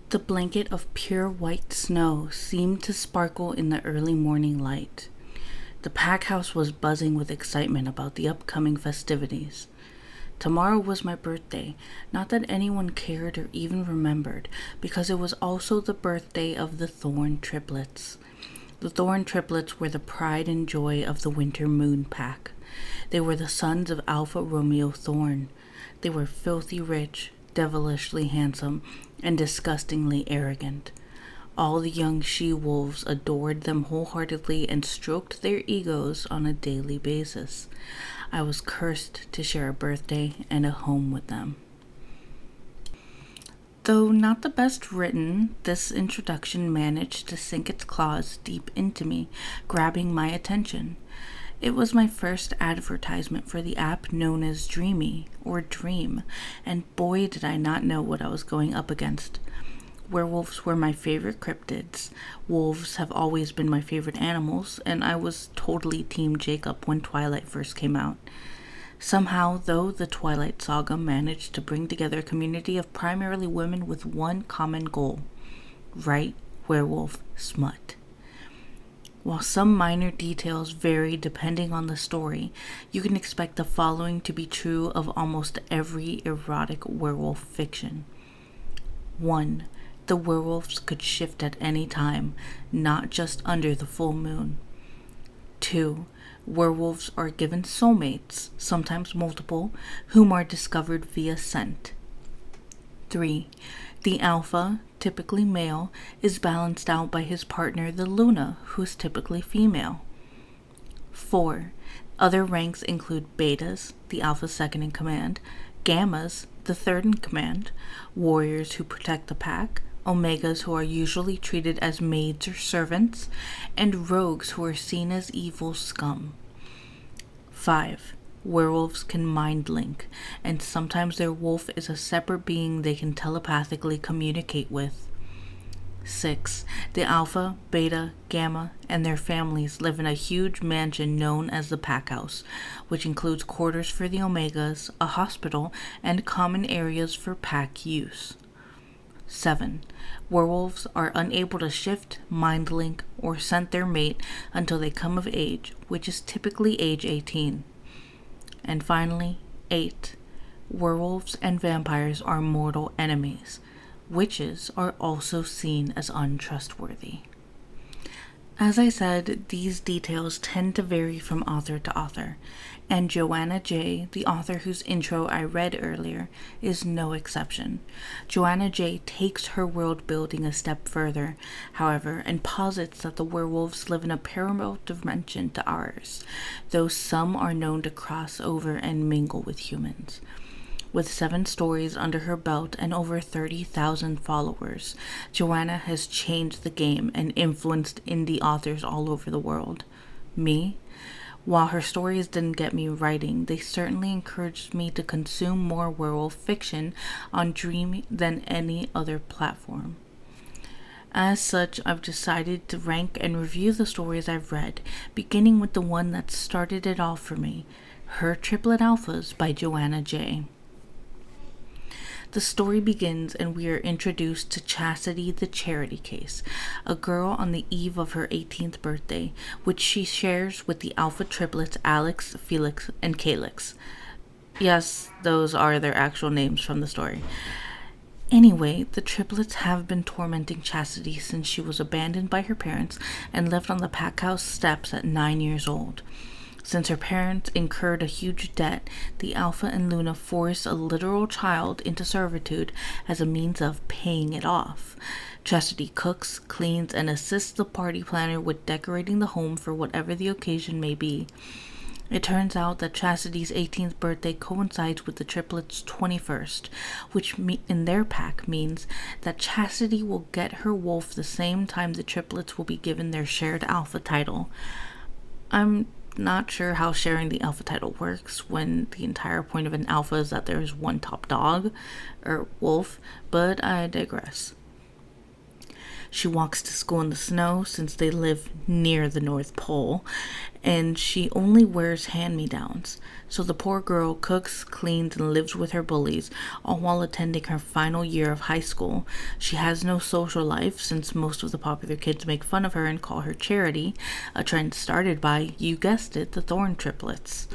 The blanket of pure white snow seemed to sparkle in the early morning light. The pack house was buzzing with excitement about the upcoming festivities. Tomorrow was my birthday, not that anyone cared or even remembered, because it was also the birthday of the Thorn Triplets. The Thorn Triplets were the pride and joy of the Winter Moon Pack. They were the sons of Alpha Romeo Thorn. They were filthy rich, devilishly handsome, and disgustingly arrogant. All the young she-wolves adored them wholeheartedly and stroked their egos on a daily basis. I was cursed to share a birthday and a home with them. Though not the best written, this introduction managed to sink its claws deep into me, grabbing my attention. It was my first advertisement for the app known as Dreame, or Dreame, and boy did I not know what I was going up against. Werewolves were my favorite cryptids, wolves have always been my favorite animals, and I was totally Team Jacob when Twilight first came out. Somehow, though, the Twilight Saga managed to bring together a community of primarily women with one common goal: right werewolf smut. While some minor details vary depending on the story, you can expect the following to be true of almost every erotic werewolf fiction. 1. The werewolves could shift at any time, not just under the full moon. 2. Werewolves are given soulmates, sometimes multiple, whom are discovered via scent. 3. The alpha, typically male, is balanced out by his partner the Luna, who is typically female. 4. Other ranks include betas, the alpha second in command, gammas, the third in command, warriors who protect the pack, omegas who are usually treated as maids or servants, and rogues who are seen as evil scum. 5. Werewolves can mind link, and sometimes their wolf is a separate being they can telepathically communicate with. 6. The alpha, beta, gamma, and their families live in a huge mansion known as the Pack House, which includes quarters for the omegas, a hospital, and common areas for pack use. 7. Werewolves are unable to shift, mind link, or scent their mate until they come of age, which is typically age 18. And finally, 8. Werewolves and vampires are mortal enemies. Witches are also seen as untrustworthy. As I said, these details tend to vary from author to author, and Joanna J, the author whose intro I read earlier, is no exception. Joanna J takes her world building a step further, however, and posits that the werewolves live in a parallel dimension to ours, though some are known to cross over and mingle with humans. With 7 stories under her belt and over 30,000 followers, Joanna has changed the game and influenced indie authors all over the world. Me? While her stories didn't get me writing, they certainly encouraged me to consume more werewolf fiction on Dreame than any other platform. As such, I've decided to rank and review the stories I've read, beginning with the one that started it all for me, Her Triplet Alphas by Joanna J. The story begins and we are introduced to Chastity the Charity Case, a girl on the eve of her 18th birthday, which she shares with the alpha triplets Alex, Felix, and Calyx. Yes, those are their actual names from the story. Anyway, the triplets have been tormenting Chastity since she was abandoned by her parents and left on the pack house steps at 9 years old. Since her parents incurred a huge debt, the Alpha and Luna force a literal child into servitude as a means of paying it off. Chastity cooks, cleans, and assists the party planner with decorating the home for whatever the occasion may be. It turns out that Chastity's 18th birthday coincides with the triplets' 21st, which in their pack means that Chastity will get her wolf the same time the triplets will be given their shared alpha title. I'm not sure how sharing the alpha title works when the entire point of an alpha is that there is one top dog or wolf, but I digress. She walks to school in the snow since they live near the North Pole, and she only wears hand-me-downs. So the poor girl cooks, cleans, and lives with her bullies, all while attending her final year of high school. She has no social life since most of the popular kids make fun of her and call her Charity, a trend started by, you guessed it, the Thorn triplets.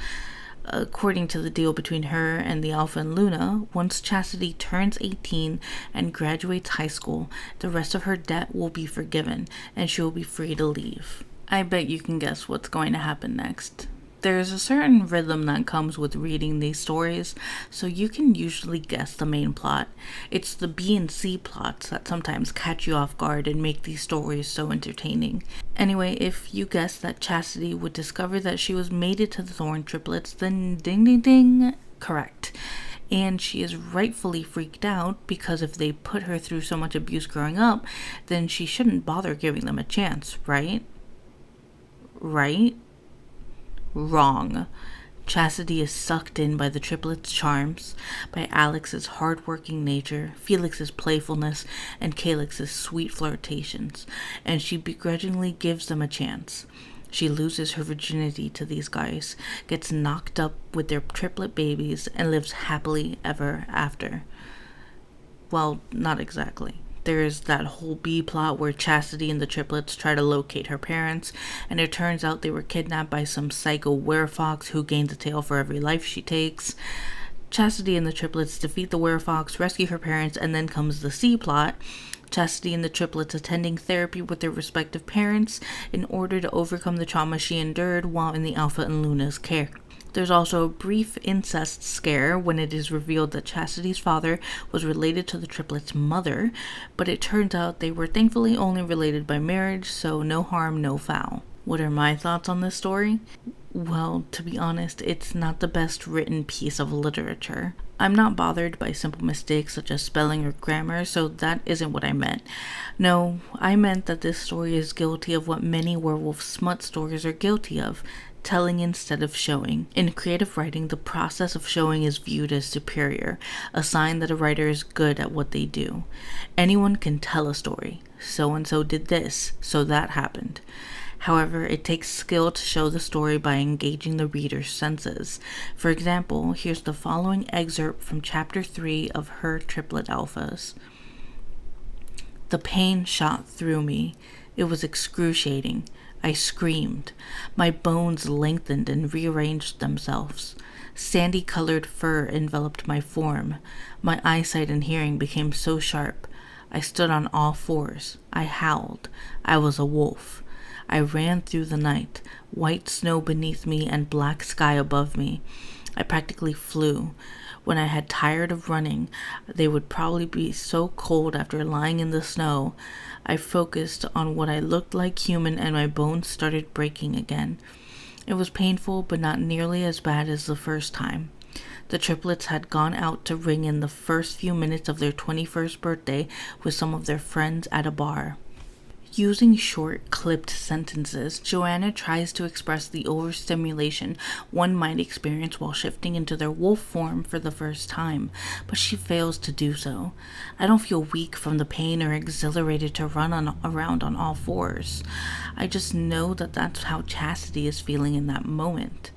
According to the deal between her and the Alpha and Luna, once Chastity turns 18 and graduates high school, the rest of her debt will be forgiven and she will be free to leave. I bet you can guess what's going to happen next. There's a certain rhythm that comes with reading these stories, so you can usually guess the main plot. It's the B and C plots that sometimes catch you off guard and make these stories so entertaining. Anyway, if you guessed that Chastity would discover that she was mated to the Thorn triplets, then ding ding ding, correct. And she is rightfully freaked out because if they put her through so much abuse growing up, then she shouldn't bother giving them a chance, right? Right? Wrong. Chastity is sucked in by the triplets' charms, by Alex's hard-working nature, Felix's playfulness, and Calix's sweet flirtations, and she begrudgingly gives them a chance. She loses her virginity to these guys, gets knocked up with their triplet babies, and lives happily ever after. Well, not exactly. There's that whole B plot where Chastity and the triplets try to locate her parents, and it turns out they were kidnapped by some psycho werefox who gains a tail for every life she takes. Chastity and the triplets defeat the werefox, rescue her parents, and then comes the C plot. Chastity and the triplets attending therapy with their respective parents in order to overcome the trauma she endured while in the Alpha and Luna's care. There's also a brief incest scare when it is revealed that Chastity's father was related to the triplets' mother, but it turns out they were thankfully only related by marriage, so no harm, no foul. What are my thoughts on this story? Well, to be honest, it's not the best written piece of literature. I'm not bothered by simple mistakes such as spelling or grammar, so that isn't what I meant. No, I meant that this story is guilty of what many werewolf smut stories are guilty of, telling instead of showing. In creative writing, the process of showing is viewed as superior, a sign that a writer is good at what they do. Anyone can tell a story. So-and-so did this, so that happened. However, it takes skill to show the story by engaging the reader's senses. For example, here's the following excerpt from Chapter 3 of her Triplet Alphas. The pain shot through me. It was excruciating. I screamed. My bones lengthened and rearranged themselves. Sandy-colored fur enveloped my form. My eyesight and hearing became so sharp. I stood on all fours. I howled. I was a wolf. I ran through the night, white snow beneath me and black sky above me. I practically flew. When I had tired of running, they would probably be so cold after lying in the snow. I focused on what I looked like human and my bones started breaking again. It was painful, but not nearly as bad as the first time. The triplets had gone out to ring in the first few minutes of their 21st birthday with some of their friends at a bar. Using short, clipped sentences, Joanna tries to express the overstimulation one might experience while shifting into their wolf form for the first time, but she fails to do so. I don't feel weak from the pain or exhilarated to run around on all fours. I just know that that's how Chastity is feeling in that moment.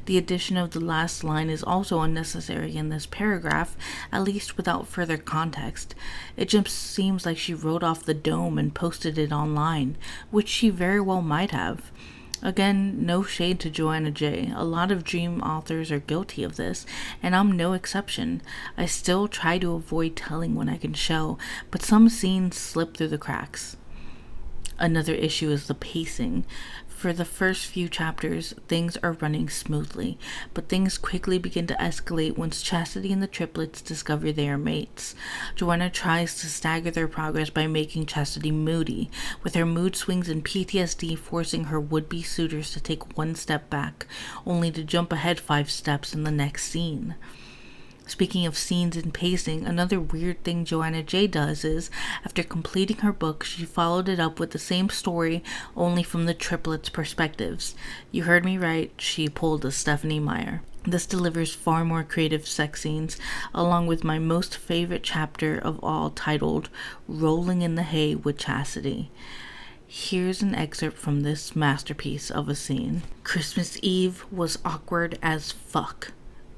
The addition of the last line is also unnecessary in this paragraph, at least without further context. It just seems like she wrote off the dome and posted it online, which she very well might have. Again, no shade to Joanna J. A lot of Dreame authors are guilty of this, and I'm no exception. I still try to avoid telling when I can show, but some scenes slip through the cracks. Another issue is the pacing. For the first few chapters, things are running smoothly, but things quickly begin to escalate once Chastity and the triplets discover they are mates. Joanna tries to stagger their progress by making Chastity moody, with her mood swings and PTSD forcing her would-be suitors to take one step back, only to jump ahead 5 steps in the next scene. Speaking of scenes and pacing, another weird thing Joanna J does is, after completing her book, she followed it up with the same story, only from the triplets' perspectives. You heard me right, she pulled a Stephanie Meyer. This delivers far more creative sex scenes, along with my most favorite chapter of all, titled Rolling in the Hay with Chastity. Here's an excerpt from this masterpiece of a scene. Christmas Eve was awkward as fuck.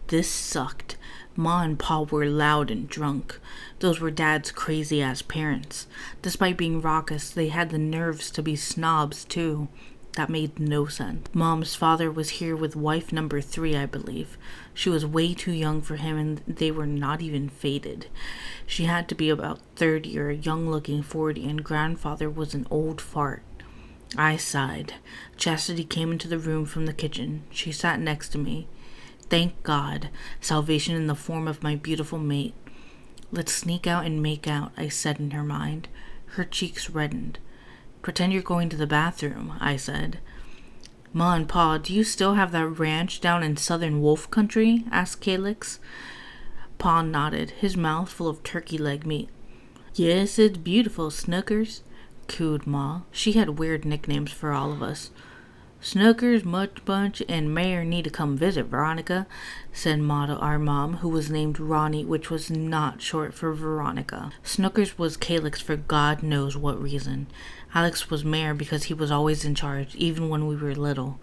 This sucked. Ma and Pa were loud and drunk. Those were Dad's crazy-ass parents. Despite being raucous, they had the nerves to be snobs, too. That made no sense. Mom's father was here with wife number 3, I believe. She was way too young for him, and they were not even fated. She had to be about 30 or a young-looking 40, and grandfather was an old fart. I sighed. Chastity came into the room from the kitchen. She sat next to me. Thank God. Salvation in the form of my beautiful mate. Let's sneak out and make out, I said in her mind. Her cheeks reddened. Pretend you're going to the bathroom, I said. Ma and Pa, do you still have that ranch down in southern wolf country? Asked Calyx. Pa nodded, his mouth full of turkey leg meat. Yes, it's beautiful, Snookers, cooed Ma. She had weird nicknames for all of us. Snookers, Much Bunch, and Mayor need to come visit, Veronica, said Ma to our mom, who was named Ronnie, which was not short for Veronica. Snookers was Calyx for God knows what reason. Alex was Mayor because he was always in charge, even when we were little.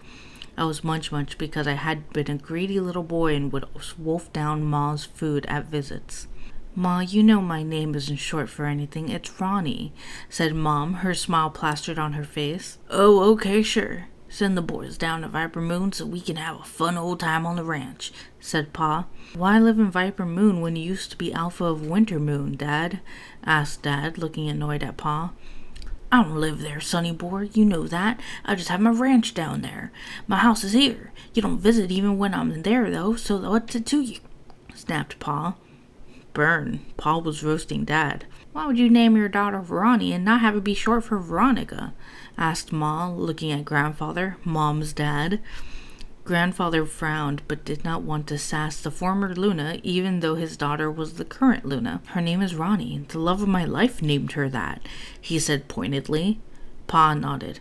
I was Munch Munch because I had been a greedy little boy and would wolf down Ma's food at visits. Ma, you know my name isn't short for anything. It's Ronnie, said Mom, her smile plastered on her face. Oh, okay, sure. Send the boys down to Viper Moon so we can have a fun old time on the ranch, said Pa. Why live in Viper Moon when you used to be Alpha of Winter Moon, Dad? Asked Dad, looking annoyed at Pa. I don't live there, sonny boy. You know that. I just have my ranch down there. My house is here. You don't visit even when I'm there, though, so what's it to you? Snapped Pa. Burn. Pa was roasting Dad. Why would you name your daughter Ronnie and not have it be short for Veronica? Asked Ma, looking at Grandfather, Mom's dad. Grandfather frowned, but did not want to sass the former Luna, even though his daughter was the current Luna. Her name is Ronnie. The love of my life named her that, he said pointedly. Pa nodded.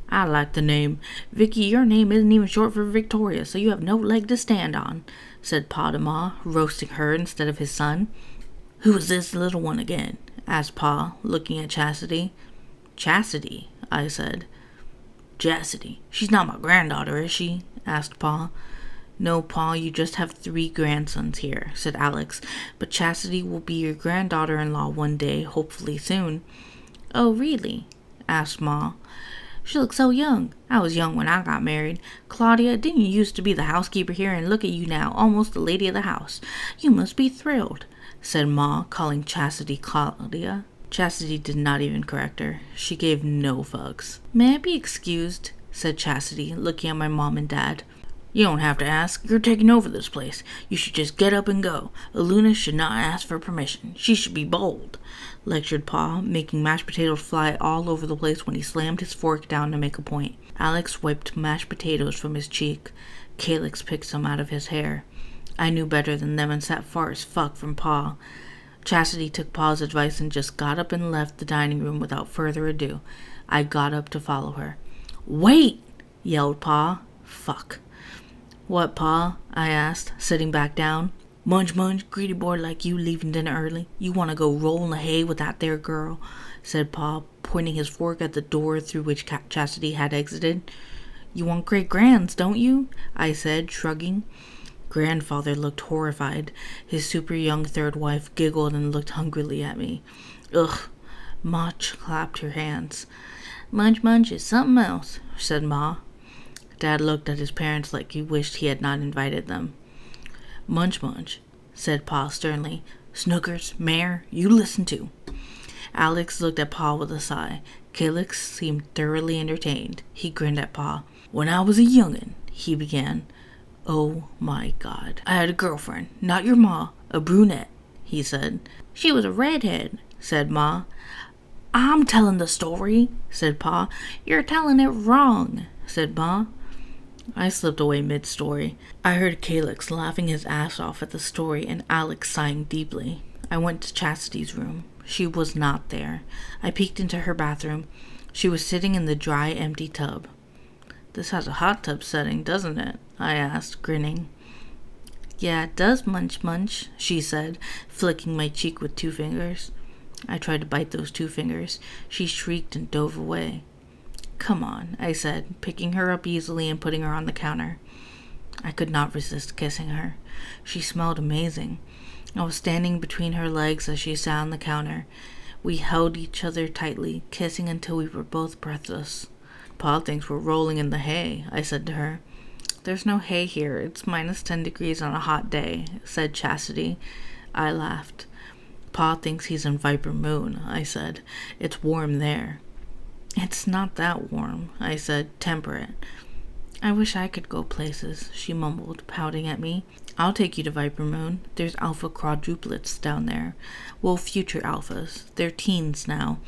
I like the name. Vicky, your name isn't even short for Victoria, so you have no leg to stand on, said Pa to Ma, roasting her instead of his son. Who is this little one again? Asked Pa, looking at Chastity. Chastity, I said. Chastity. She's not my granddaughter, is she? Asked Pa. No, Pa, you just have 3 grandsons here, said Alex, but Chastity will be your granddaughter-in-law one day, hopefully soon. Oh, really? Asked Ma. She looks so young. I was young when I got married. Claudia, didn't you used to be the housekeeper here, and look at you now, almost the lady of the house. You must be thrilled, said Ma, calling Chastity Claudia. Chastity did not even correct her. She gave no fucks. May I be excused? Said Chastity, looking at my mom and dad. You don't have to ask. You're taking over this place. You should just get up and go. A Luna should not ask for permission. She should be bold, lectured Pa, making mashed potatoes fly all over the place when he slammed his fork down to make a point. Alex wiped mashed potatoes from his cheek. Calyx picked some out of his hair. I knew better than them and sat far as fuck from Pa. Chastity took Pa's advice and just got up and left the dining room without further ado. I got up to follow her. Wait! Yelled Pa. Fuck. What, Pa? I asked, sitting back down. Munch, greedy boy like you leaving dinner early. You want to go roll in the hay with that there girl, said Pa, pointing his fork at the door through which Chastity had exited. You want great grands, don't you? I said, shrugging. Grandfather looked horrified. His super young third wife giggled and looked hungrily at me. Ugh. Ma clapped her hands. Munch is something else, said Ma. Dad looked at his parents like he wished he had not invited them. Munch, said Pa sternly. Snookers, Mayor, you listen to. Alex looked at Pa with a sigh. Calyx seemed thoroughly entertained. He grinned at Pa. When I was a young'un, he began. Oh my God. I had a girlfriend, not your ma, a brunette, he said. She was a redhead, said Ma. I'm telling the story, said Pa. You're telling it wrong, said Ma. I slipped away mid-story. I heard Calix laughing his ass off at the story and Alex sighing deeply. I went to Chastity's room. She was not there. I peeked into her bathroom. She was sitting in the dry, empty tub. "This has a hot tub setting, doesn't it?" I asked, grinning. "Yeah, it does, munch munch," she said, flicking my cheek with 2 fingers. I tried to bite those 2 fingers. She shrieked and dove away. "Come on," I said, picking her up easily and putting her on the counter. I could not resist kissing her. She smelled amazing. I was standing between her legs as she sat on the counter. We held each other tightly, kissing until we were both breathless. "Pa thinks we're rolling in the hay," I said to her. "There's no hay here. It's minus 10 degrees on a hot day," said Chastity. I laughed. "Pa thinks he's in Viper Moon," I said. "It's warm there." "It's not that warm," I said, temperate. "I wish I could go places," she mumbled, pouting at me. "I'll take you to Viper Moon. There's alpha quadruplets down there. Well, future alphas. They're teens now.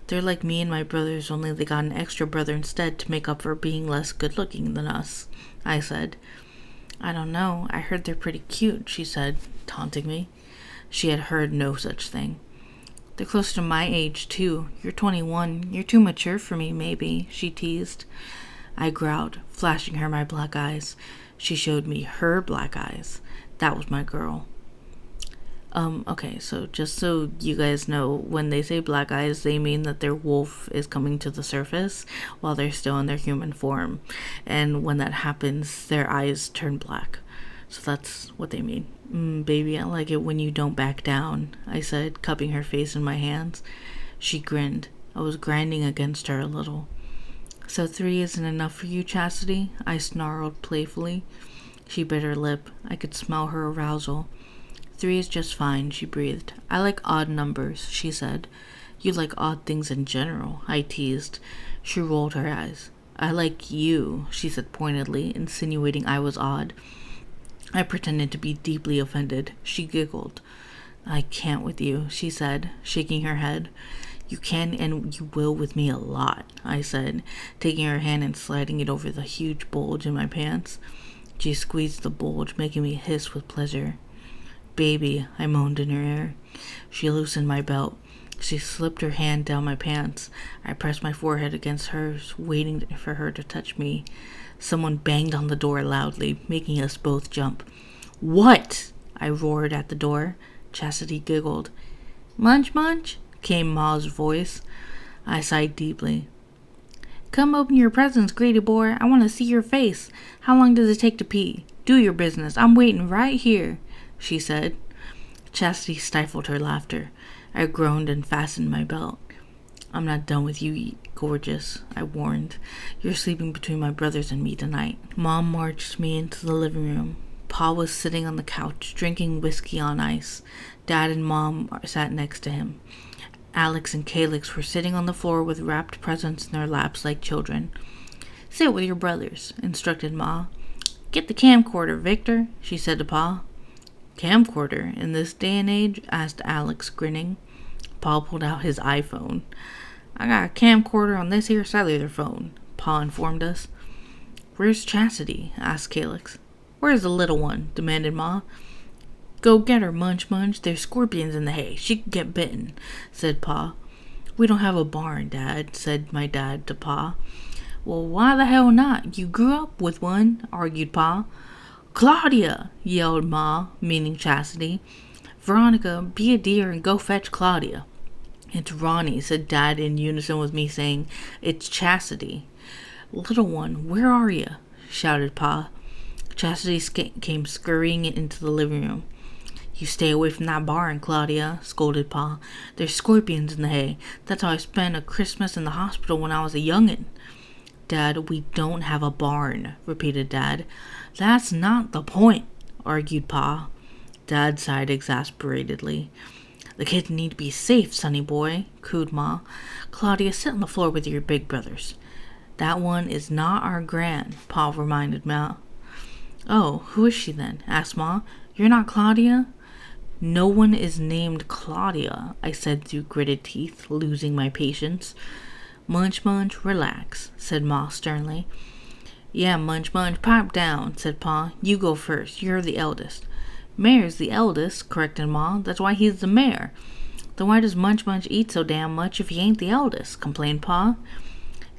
They're like me and my brothers, only they got an extra brother instead to make up for being less good-looking than us," I said. "I don't know. I heard they're pretty cute," she said, taunting me. She had heard no such thing. "They're close to my age, too. You're 21. You're too mature for me, maybe," she teased. I growled, flashing her my black eyes. She showed me her black eyes. That was my girl. Okay, so just so you guys know, when they say black eyes, they mean that their wolf is coming to the surface while they're still in their human form. And when that happens, their eyes turn black. So that's what they mean. "Baby, I like it when you don't back down," I said, cupping her face in my hands. She grinned. I was grinding against her a little. "So 3 isn't enough for you, Chastity?" I snarled playfully. She bit her lip. I could smell her arousal. "3 is just fine," she breathed. "I like odd numbers," she said. "You like odd things in general," I teased. She rolled her eyes. "I like you," she said pointedly, insinuating I was odd. I pretended to be deeply offended. She giggled. "I can't with you," she said, shaking her head. "You can and you will with me a lot," I said, taking her hand and sliding it over the huge bulge in my pants. She squeezed the bulge, making me hiss with pleasure. "Baby," I moaned in her ear. She loosened my belt. She slipped her hand down my pants. I pressed my forehead against hers, waiting for her to touch me. Someone banged on the door loudly, making us both jump. "What?" I roared at the door. Chastity giggled. "Munch, munch," came Ma's voice. I sighed deeply. "Come open your presents, greedy boy. I want to see your face. How long does it take to pee? Do your business. I'm waiting right here," she said. Chastity stifled her laughter. I groaned and fastened my belt. "I'm not done with you, gorgeous," I warned. "You're sleeping between my brothers and me tonight." Mom marched me into the living room. Pa was sitting on the couch, drinking whiskey on ice. Dad and Mom sat next to him. Alex and Calix were sitting on the floor with wrapped presents in their laps like children. "Sit with your brothers," instructed Ma. "Get the camcorder, Victor," she said to Pa. "Camcorder in this day and age?" asked Alex, grinning. Pa pulled out his iPhone. "I got a camcorder on this here cellular phone," Pa informed us. "Where's Chastity?" asked Calix. "Where's the little one?" demanded Ma. "Go get her, Munch Munch. There's scorpions in the hay. She could get bitten," said Pa. "We don't have a barn, Dad," said my dad to Pa. "Well, why the hell not? You grew up with one," argued Pa. "Claudia!" yelled Ma, meaning Chastity. "Veronica, be a dear and go fetch Claudia." "It's Ronnie," said Dad in unison with me, saying, "It's Chastity." "Little one, where are you?" shouted Pa. Chastity came scurrying into the living room. "You stay away from that barn, Claudia," scolded Pa. "There's scorpions in the hay. That's how I spent a Christmas in the hospital when I was a youngin'." "Dad, we don't have a barn," repeated Dad. "That's not the point," argued Pa. Dad sighed exasperatedly. "The kids need to be safe, sonny boy," cooed Ma. "Claudia, sit on the floor with your big brothers." "That one is not our gran," Pa reminded Ma. "Oh, who is she then?" asked Ma. "You're not Claudia?" "No one is named Claudia," I said through gritted teeth, losing my patience. "Munch, Munch, relax," said Ma sternly. Yeah, Munch, pipe down, said Pa. You go first. You're the eldest. Mayor's the eldest, corrected Ma. That's why he's the mayor. Then why does Munch eat so damn much if he ain't the eldest? Complained Pa.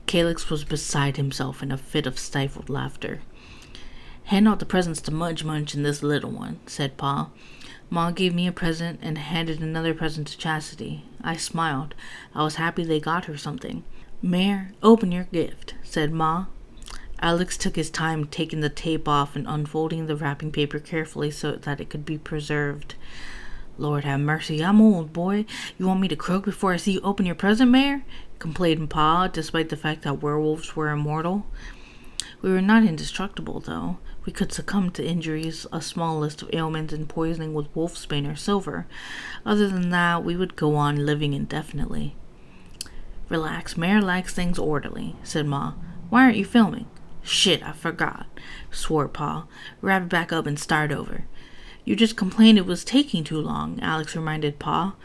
Calyx was beside himself in a fit of stifled laughter. Hand out the presents to Munch and this little one, said Pa. Ma gave me a present and handed another present to Chastity. I smiled. I was happy they got her something. Mayor, open your gift, said Ma. Alex took his time taking the tape off and unfolding the wrapping paper carefully so that it could be preserved. Lord have mercy, I'm old, boy. You want me to croak before I see you open your present, Mayor? Complained Pa, despite the fact that werewolves were immortal. We were not indestructible, though. We could succumb to injuries, a small list of ailments, and poisoning with wolfsbane or silver. Other than that, we would go on living indefinitely. Relax, Mayor likes things orderly, said Ma. Why aren't you filming? Shit, I forgot, swore Pa. Wrap it back up and start over. You just complained it was taking too long, Alex reminded Pa.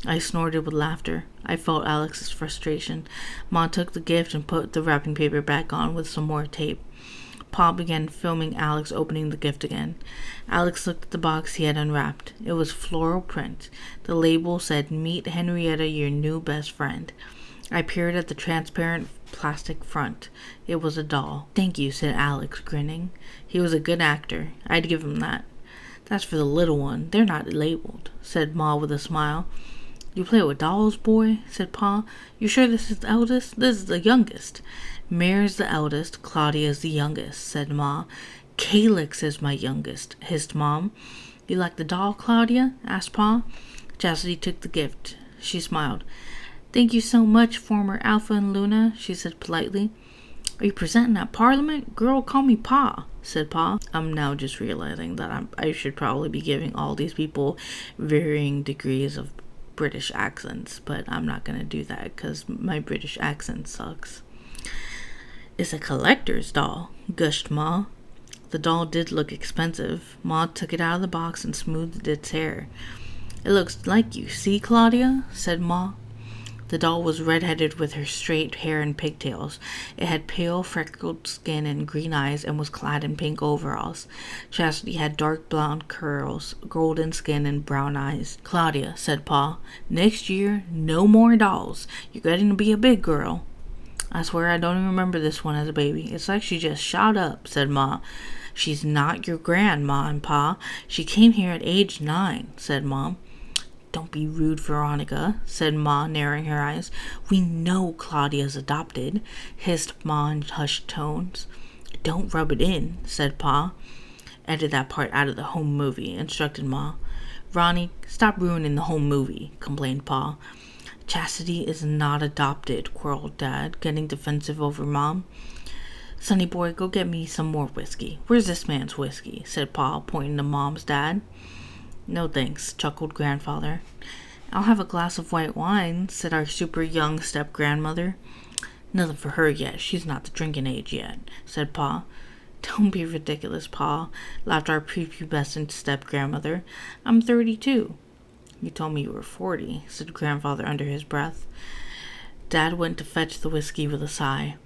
I snorted with laughter. I felt Alex's frustration. Ma took the gift and put the wrapping paper back on with some more tape. Pa began filming Alex opening the gift again. Alex looked at the box he had unwrapped. It was floral print. The label said, Meet Henrietta, your new best friend. I peered at the transparent plastic front. It was a doll. Thank you, said Alex, grinning. He was a good actor. I'd give him that. That's for the little one. They're not labeled, said Ma with a smile. You play with dolls, boy? Said Pa. You sure this is the eldest? This is the youngest. Mayor's the eldest. Claudia's the youngest, said Ma. Calyx is my youngest, hissed Mom. You like the doll, Claudia? Asked Pa. Chastity took the gift. She smiled. Thank you so much, former Alpha and Luna, she said politely. Are you presenting at Parliament? Girl, call me Pa, said Pa. I'm now just realizing that I should probably be giving all these people varying degrees of British accents, but I'm not going to do that because my British accent sucks. It's a collector's doll, gushed Ma. The doll did look expensive. Ma took it out of the box and smoothed its hair. It looks like you, see, Claudia, said Ma. The doll was red-headed with her straight hair and pigtails. It had pale, freckled skin and green eyes and was clad in pink overalls. Chastity had dark blonde curls, golden skin, and brown eyes. Claudia, said Pa, next year, no more dolls. You're getting to be a big girl. I swear I don't even remember this one as a baby. It's like she just shot up, said Ma. She's not your grandma and Pa. She came here at age 9, said Mom. Don't be rude, Veronica, said Ma, narrowing her eyes. We know Claudia's adopted, hissed Ma in hushed tones. Don't rub it in, said Pa. Edit that part out of the home movie, instructed Ma. Ronnie, stop ruining the home movie, complained Pa. Chastity is not adopted, quarreled Dad, getting defensive over Mom. Sonny boy, go get me some more whiskey. Where's this man's whiskey? Said Pa, pointing to Mom's dad. No thanks, chuckled Grandfather. I'll have a glass of white wine, said our super young step-grandmother. Nothing for her yet. She's not the drinking age yet, said Pa. Don't be ridiculous, Pa, laughed our prepubescent step-grandmother. I'm 32. You told me you were 40, said Grandfather under his breath. Dad went to fetch the whiskey with a sigh.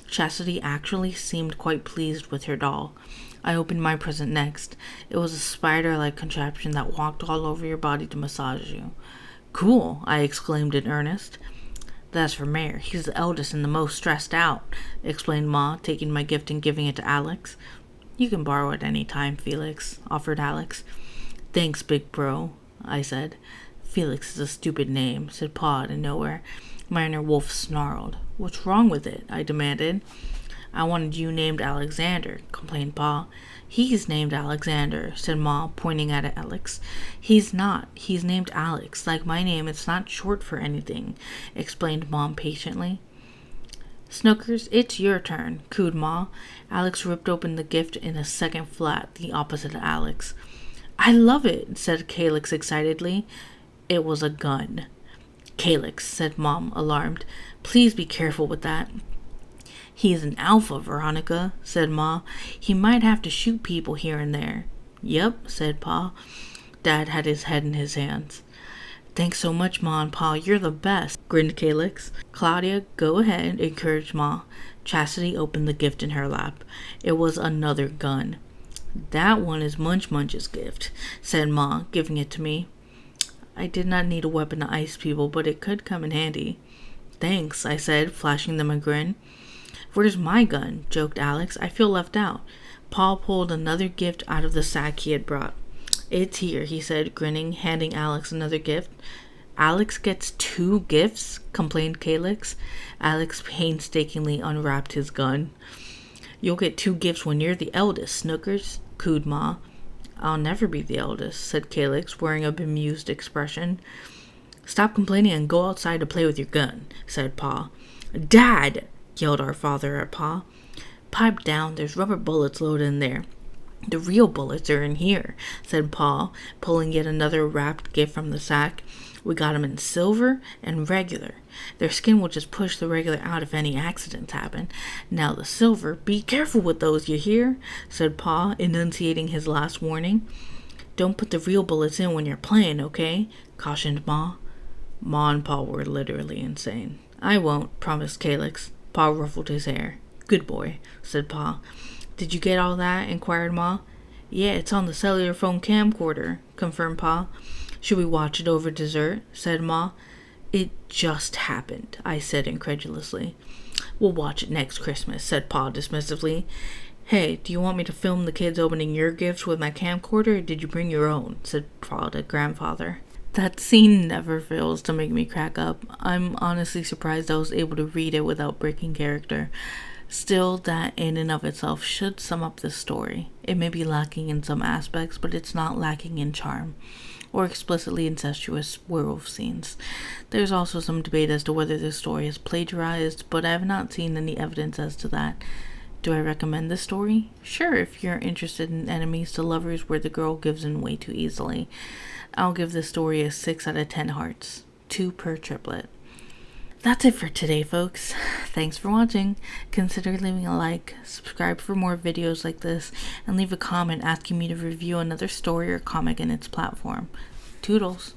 Chastity actually seemed quite pleased with her doll. I opened my present next. It was a spider-like contraption that walked all over your body to massage you. Cool, I exclaimed in earnest. That's for Mayor. He's the eldest and the most stressed out, explained Ma, taking my gift and giving it to Alex. You can borrow it any time, Felix, offered Alex. Thanks, big bro, I said. Felix is a stupid name, said Pa out of nowhere. My inner wolf snarled. What's wrong with it? I demanded. I wanted you named Alexander, complained Pa. He's named Alexander, said Ma, pointing at Alex. He's not. He's named Alex. Like my name, it's not short for anything, explained Mom patiently. Snookers, it's your turn, cooed Ma. Alex ripped open the gift in a second flat, the opposite of Alex. I love it, said Calyx excitedly. It was a gun. Calyx, said Mom, alarmed. Please be careful with that. He's an alpha, Veronica, said Ma. He might have to shoot people here and there. Yep, said Pa. Dad had his head in his hands. Thanks so much, Ma and Pa. You're the best, grinned Calyx. Claudia, go ahead, encouraged Ma. Chastity opened the gift in her lap. It was another gun. "That one is Munch Munch's gift," said Ma, giving it to me. I did not need a weapon to ice people, but it could come in handy. "Thanks," I said, flashing them a grin. "Where's my gun?" joked Alex. "I feel left out." Paul pulled another gift out of the sack he had brought. "It's here," he said, grinning, handing Alex another gift. "Alex gets 2 gifts?" complained Calyx. Alex painstakingly unwrapped his gun. "You'll get 2 gifts when you're the eldest, Snookers," cooed Ma. "I'll never be the eldest," said Calyx, wearing a bemused expression. "Stop complaining and go outside to play with your gun," said Pa. "Dad!" yelled our father at Pa. "Pipe down, there's rubber bullets loaded in there." "The real bullets are in here," said Pa, pulling yet another wrapped gift from the sack. "We got 'em in silver and regular. Their skin will just push the regular out if any accidents happen. Now the silver, be careful with those, you hear?" said Pa, enunciating his last warning. "Don't put the real bullets in when you're playing, okay?" cautioned Ma. Ma and Pa were literally insane. "I won't," promised Calyx. Pa ruffled his hair. "Good boy," said Pa. "Did you get all that?" inquired Ma. "Yeah, it's on the cellular phone camcorder," confirmed Pa. "Should we watch it over dessert?" said Ma. "It just happened," I said incredulously. "We'll watch it next Christmas," said Pa dismissively. "Hey, do you want me to film the kids opening your gifts with my camcorder, or did you bring your own?" said Pa to Grandfather. That scene never fails to make me crack up. I'm honestly surprised I was able to read it without breaking character. Still, that in and of itself should sum up this story. It may be lacking in some aspects, but it's not lacking in charm or explicitly incestuous werewolf scenes. There's also some debate as to whether this story is plagiarized, but I have not seen any evidence as to that. Do I recommend this story? Sure, if you're interested in enemies to lovers where the girl gives in way too easily. I'll give this story a 6 out of 10 hearts. 2 per triplet. That's it for today, folks. Thanks for watching. Consider leaving a like, subscribe for more videos like this, and leave a comment asking me to review another story or comic in its platform. Toodles.